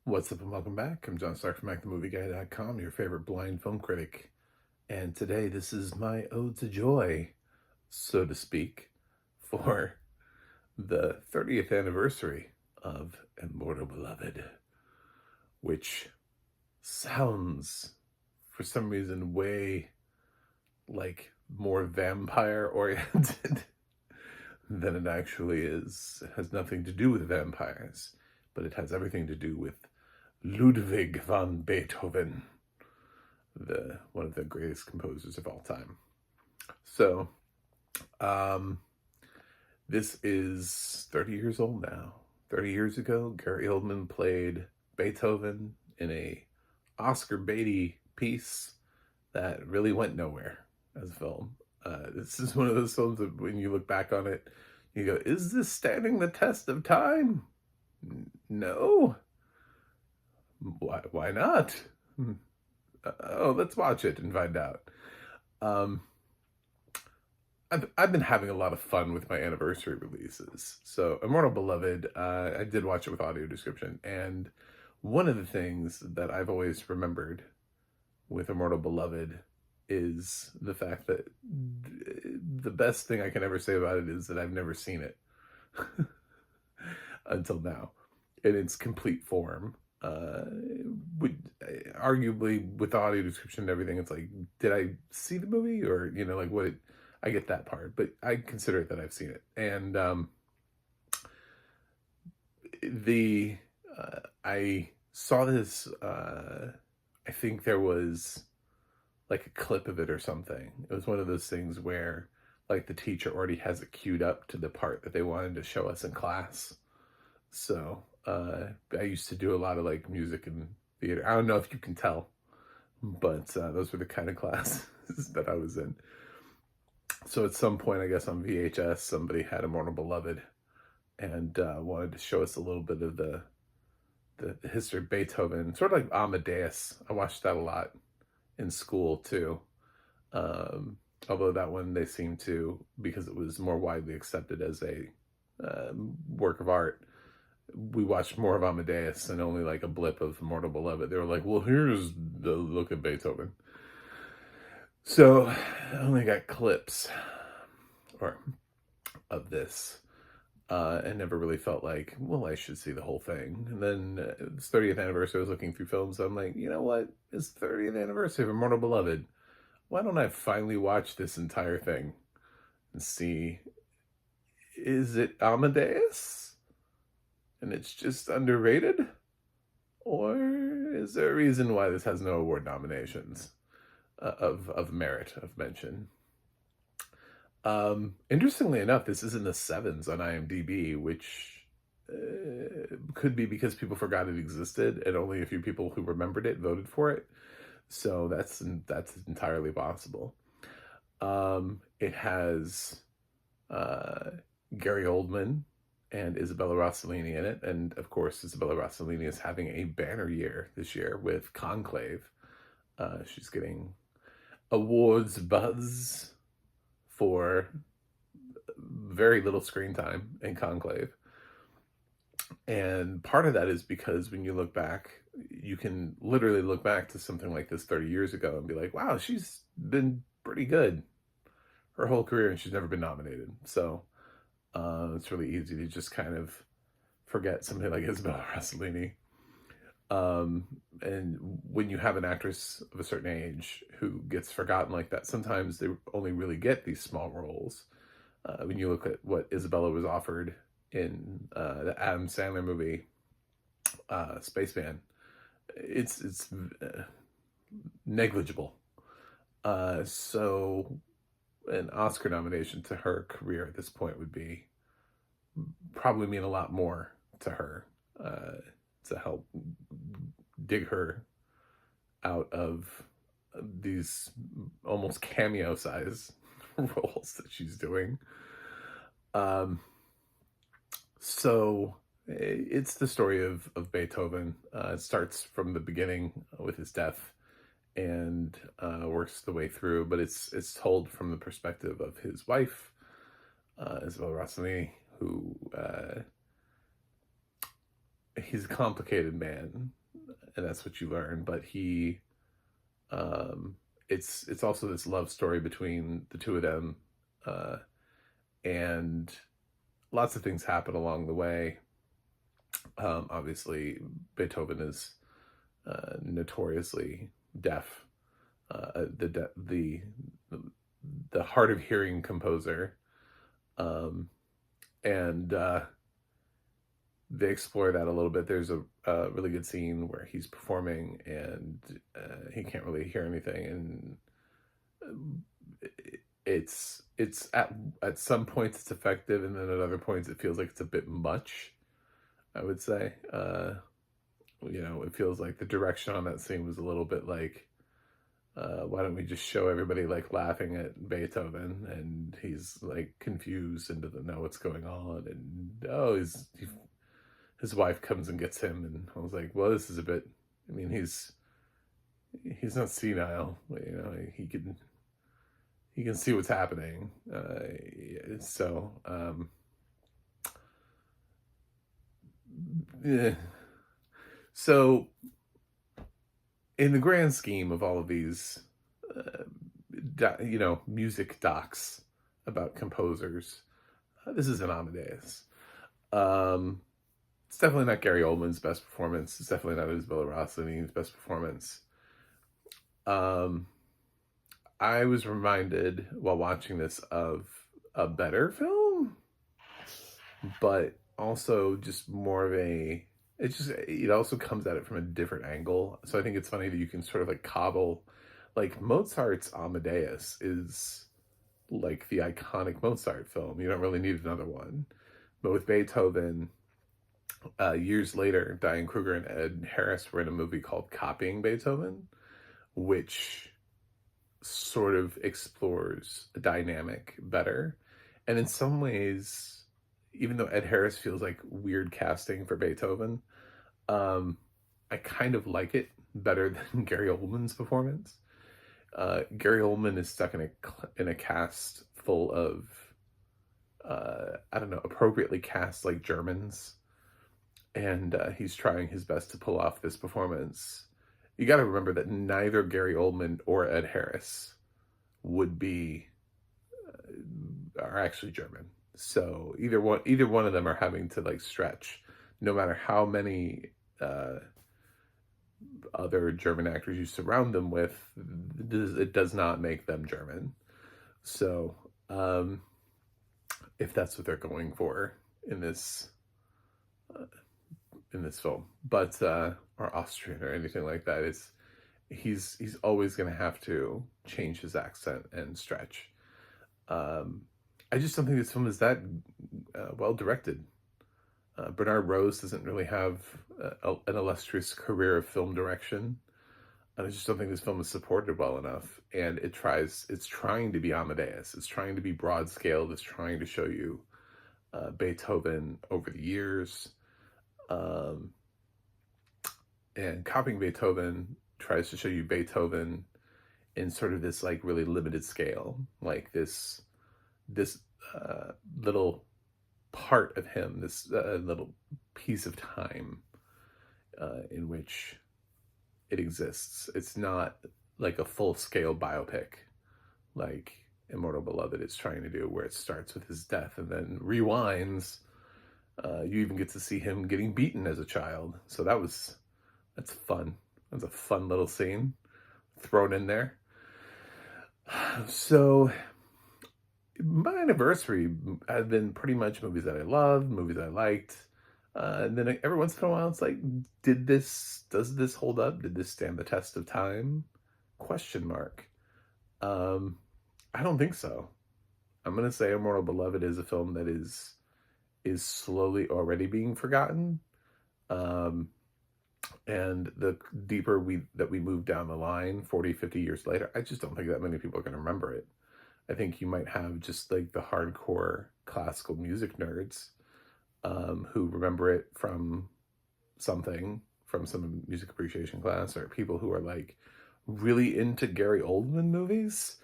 What's up and welcome back. I'm John Stark from MacTheMovieGuy.com, your favorite blind film critic. And today this is my ode to joy, so to speak, for the 30th anniversary of Immortal Beloved, which sounds, for some reason, way like more vampire oriented than it actually is. It has nothing to do with vampires, but it has everything to do with Ludwig van Beethoven, one of the greatest composers of all time. So, um, this is 30 years old now. 30 years ago, Gary Oldman played Beethoven in a Oscar Beatty piece that really went nowhere as a film. This is one of those films that when you look back on it, you go, is this standing the test of time? No. Why not? Oh, let's watch it and find out. Um, I've been having a lot of fun with my anniversary releases. So, Immortal Beloved, I did watch it with audio description, and one of the things that I've always remembered with Immortal Beloved is the fact that the best thing I can ever say about it is that I've never seen it until now in its complete form. Arguably with the audio description and everything, it's like, did I see the movie, or like what? I get that part, but I consider it that I've seen it, and the I saw this. I think there was like a clip of it or something. It was one of those things where like the teacher already has it queued up to the part that they wanted to show us in class. So I used to do a lot of like music and theater. I don't know if you can tell, but those were the kind of classes that I was in. So at some point, I guess on VHS, somebody had Immortal Beloved and wanted to show us a little bit of the history of Beethoven, sort of like Amadeus. I watched that a lot in school too. Although that one they seemed to, because it was more widely accepted as a work of art, we watched more of Amadeus and only like a blip of Immortal Beloved. They were like, well, here's the look at Beethoven. So I only got clips or of this. And never really felt like, well, I should see the whole thing. And then it's 30th anniversary, I was looking through films. So I'm like, you know what? It's 30th anniversary of Immortal Beloved. Why don't I finally watch this entire thing and see, is it Amadeus? And it's just underrated? Or is there a reason why this has no award nominations of merit, of mention? Interestingly enough, this is in the sevens on IMDb, which could be because people forgot it existed and only a few people who remembered it voted for it. So that's entirely possible. It has Gary Oldman and Isabella Rossellini in it, and of course, Isabella Rossellini is having a banner year this year with Conclave. She's getting awards buzz for very little screen time in Conclave. And part of that is because when you look back, you can literally look back to something like this 30 years ago and be like, wow, she's been pretty good her whole career and she's never been nominated. So it's really easy to just kind of forget somebody like Isabella Rossellini. And when you have an actress of a certain age who gets forgotten like that, sometimes they only really get these small roles. When you look at what Isabella was offered in the Adam Sandler movie, Spaceman, it's negligible. So an Oscar nomination to her career at this point would be probably mean a lot more to her to help dig her out of these almost cameo size roles that she's doing. So it's the story of Beethoven. It starts from the beginning with his death and works the way through, but it's told from the perspective of his wife, Isabella Rossellini, who he's a complicated man, and that's what you learn. But um, it's also this love story between the two of them, uh, and lots of things happen along the way. Obviously, Beethoven is notoriously deaf, the hard of hearing composer, um, and they explore that a little bit. There's a really good scene where he's performing and he can't really hear anything, and it's at some points it's effective, and then at other points it feels like it's a bit much. I would say, it feels like the direction on that scene was a little bit like, why don't we just show everybody like laughing at Beethoven and he's like confused and doesn't know what's going on, and his wife comes and gets him, and I was like, well, this is a bit. I mean, he's not senile, he can see what's happening. So yeah. So in the grand scheme of all of these, music docs about composers, this is an Amadeus. It's definitely not Gary Oldman's best performance. It's definitely not Isabella Rossellini's best performance. I was reminded while watching this of a better film, but also just more of a. It also comes at it from a different angle. So I think it's funny that you can sort of like cobble, like Mozart's Amadeus is like the iconic Mozart film. You don't really need another one. But with Beethoven, years later, Diane Kruger and Ed Harris were in a movie called Copying Beethoven, which sort of explores a dynamic better. And in some ways, even though Ed Harris feels like weird casting for Beethoven, I kind of like it better than Gary Oldman's performance. Gary Oldman is stuck in a cast full of I don't know, appropriately cast like Germans, and he's trying his best to pull off this performance. You got to remember that neither Gary Oldman or Ed Harris are actually German. So either one of them are having to like stretch, no matter how many other German actors you surround them with. It does not make them German. So if that's what they're going for in this film, but or Austrian or anything like that, he's always going to have to change his accent and stretch. I just don't think this film is that well directed. Bernard Rose doesn't really have an illustrious career of film direction. I just don't think this film is supported well enough, and it's trying to be Amadeus. It's trying to be broad scaled. It's trying to show you Beethoven over the years. And Copying Beethoven tries to show you Beethoven in sort of this like really limited scale, like this little part of him, this little piece of time in which it exists. It's not like a full-scale biopic like Immortal Beloved is trying to do, where it starts with his death and then rewinds. You even get to see him getting beaten as a child. So that's fun. That's a fun little scene thrown in there. So my anniversary has been pretty much movies that I loved, movies I liked. And then every once in a while, it's like, does this hold up? Did this stand the test of time? Question mark. I don't think so. I'm going to say Immortal Beloved is a film that is slowly already being forgotten. And the deeper we move down the line, 40, 50 years later, I just don't think that many people are going to remember it. I think you might have just like the hardcore classical music nerds who remember it from some music appreciation class, or people who are like really into Gary Oldman movies.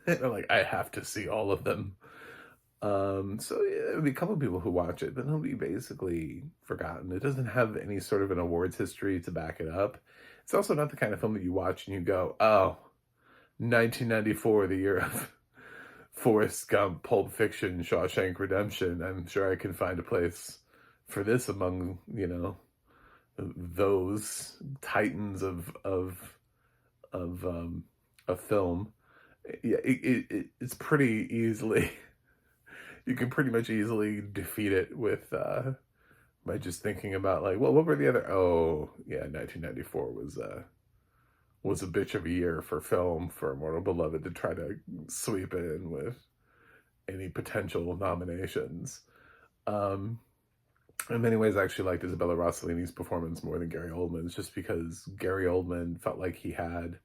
And they're like, I have to see all of them. So yeah, there'll be a couple of people who watch it, but it'll be basically forgotten. It doesn't have any sort of an awards history to back it up. It's also not the kind of film that you watch and you go, oh, 1994, the year of Forrest Gump, Pulp Fiction, Shawshank Redemption. I'm sure I can find a place for this among, those titans of of film. Yeah, it's pretty easily you can pretty much easily defeat it with by just thinking about like, well, what were the other? Oh, yeah, 1994 was a bitch of a year for film for Immortal Beloved to try to sweep it in with any potential nominations. Um, in many ways, I actually liked Isabella Rossellini's performance more than Gary Oldman's, just because Gary Oldman felt like he had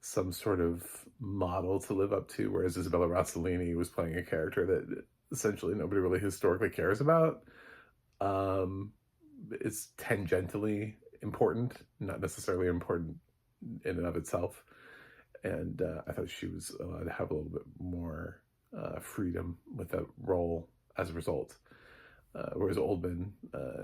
some sort of model to live up to, whereas Isabella Rossellini was playing a character that essentially nobody really historically cares about. Um, it's tangentially important, not necessarily important in and of itself. And I thought she was allowed to have a little bit more freedom with that role as a result. Whereas Oldman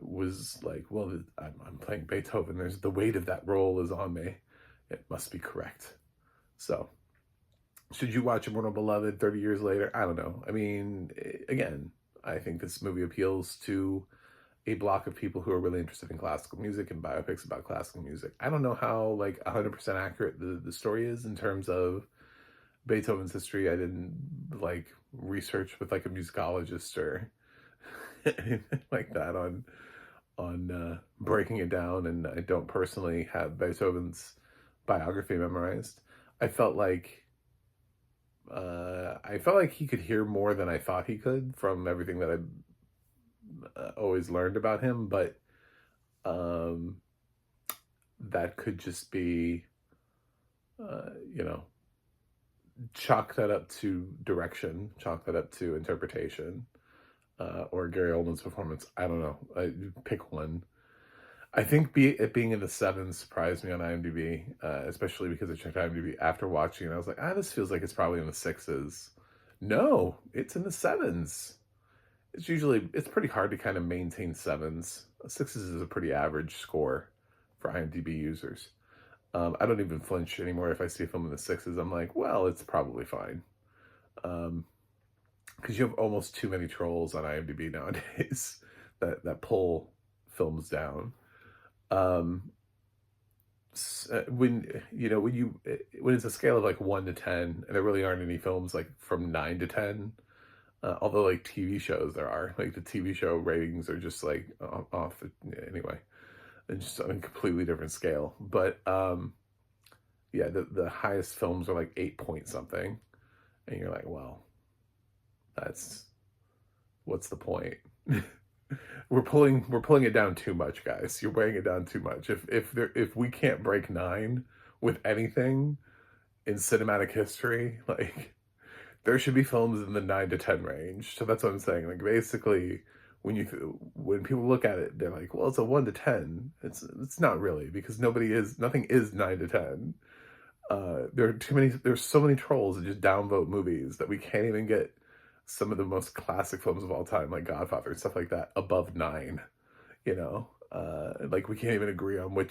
was like, well, I'm playing Beethoven. There's the weight of that role is on me. It must be correct. So, should you watch Immortal Beloved 30 years later? I don't know. I mean, again, I think this movie appeals to a block of people who are really interested in classical music and biopics about classical music. I don't know how like 100% accurate the story is in terms of Beethoven's history. I didn't like research with like a musicologist or anything like that on breaking it down, and I don't personally have Beethoven's biography memorized. I felt like he could hear more than I thought he could from everything that I always learned about him, but um, that could just be, you know, chalk that up to direction, chalk that up to interpretation, or Gary Oldman's performance. I don't know. Pick one. I think it being in the sevens surprised me on IMDb, especially because I checked IMDb after watching it. I was like, this feels like it's probably in the sixes. No, it's in the sevens. It's pretty hard to kind of maintain sevens. Sixes is a pretty average score for IMDb users. I don't even flinch anymore if I see a film in the sixes. I'm like, well, it's probably fine. Because you have almost too many trolls on IMDb nowadays that pull films down. When it's a scale of like 1 to 10, and there really aren't any films like from 9 to 10. Although like TV shows there are, like the TV show ratings are just like off anyway, and just on a completely different scale. But yeah, the highest films are like 8 point something, and you're like, well, what's the point? we're pulling it down too much, guys. You're weighing it down too much. If we can't break 9 with anything in cinematic history, like there should be films in the 9 to 10 range. So that's what I'm saying. Like basically, when people look at it, they're like, well, it's a 1 to 10. It's not really, because nothing is 9 to 10. There's so many trolls that just downvote movies that we can't even get some of the most classic films of all time, like Godfather and stuff like that, above 9. Like we can't even agree on what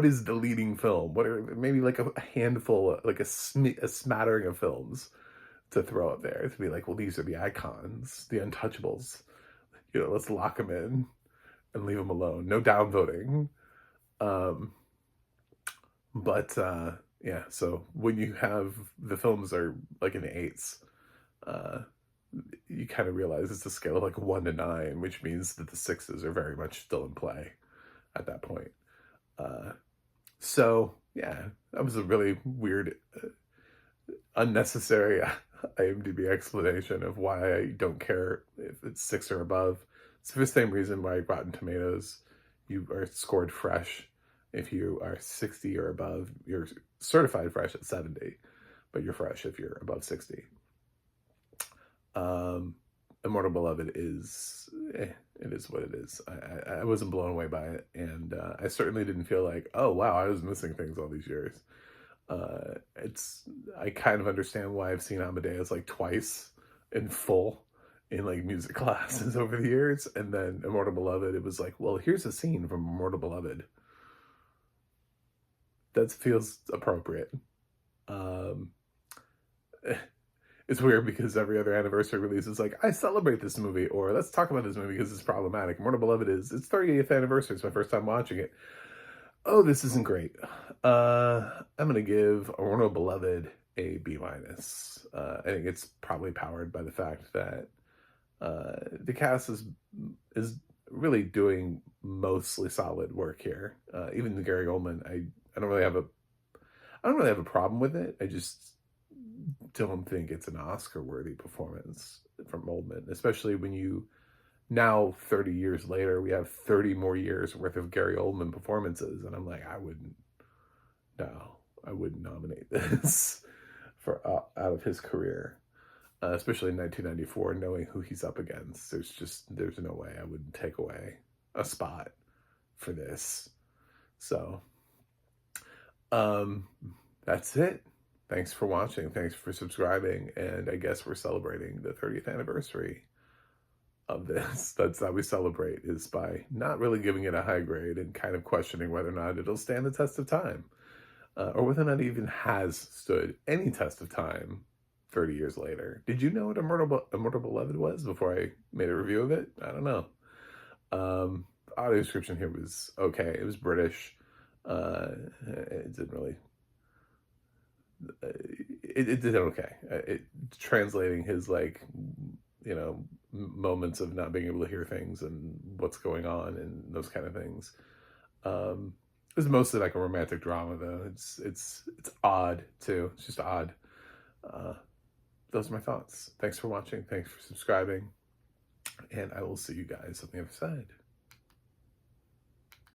is the leading film? What are maybe like a handful, like a smattering of films to throw up there to be like, well, these are the icons, the untouchables. Let's lock them in and leave them alone. No downvoting. But yeah, so when you have the films are like in the eights, you kind of realize it's a scale of like 1 to 9, which means that the sixes are very much still in play at that point. So yeah, that was a really weird, unnecessary IMDb explanation of why I don't care if it's 6 or above. It's for the same reason why Rotten Tomatoes, you are scored fresh. If you are 60 or above, you're certified fresh at 70, but you're fresh if you're above 60. Immortal Beloved is, it is what it is. I wasn't blown away by it, and I certainly didn't feel like, oh wow, I was missing things all these years. I kind of understand why I've seen Amadeus like twice in full in like music classes over the years. And then Immortal Beloved, it was like, well, here's a scene from Immortal Beloved. That feels appropriate. Um, it's weird because every other anniversary release is like, I celebrate this movie, or let's talk about this movie because it's problematic. Immortal Beloved is its 30th anniversary. It's my first time watching it. Oh, this isn't great. I'm gonna give Immortal Beloved a B minus. I think it's probably powered by the fact that the cast is really doing mostly solid work here. Even the Gary Oldman, I don't really have a I don't really have a problem with it. I just don't think it's an Oscar worthy performance from Oldman, especially when you now 30 years later we have 30 more years worth of Gary Oldman performances, and I'm like, I wouldn't nominate this for out of his career, especially in 1994, knowing who he's up against. There's no way I would take away a spot for this. So that's it. Thanks for watching. Thanks for subscribing. And I guess we're celebrating the 30th anniversary of this. That's how we celebrate, is by not really giving it a high grade and kind of questioning whether or not it'll stand the test of time, or whether or not it even has stood any test of time 30 years later. Did you know what Immortal Beloved was before I made a review of it? I don't know. The audio description here was okay. It was British. It didn't really... It did okay. Translating his, like, you know, moments of not being able to hear things and what's going on and those kind of things. It's mostly like a romantic drama, though. It's odd too. It's just odd. Those are my thoughts. Thanks for watching. Thanks for subscribing, and I will see you guys on the other side.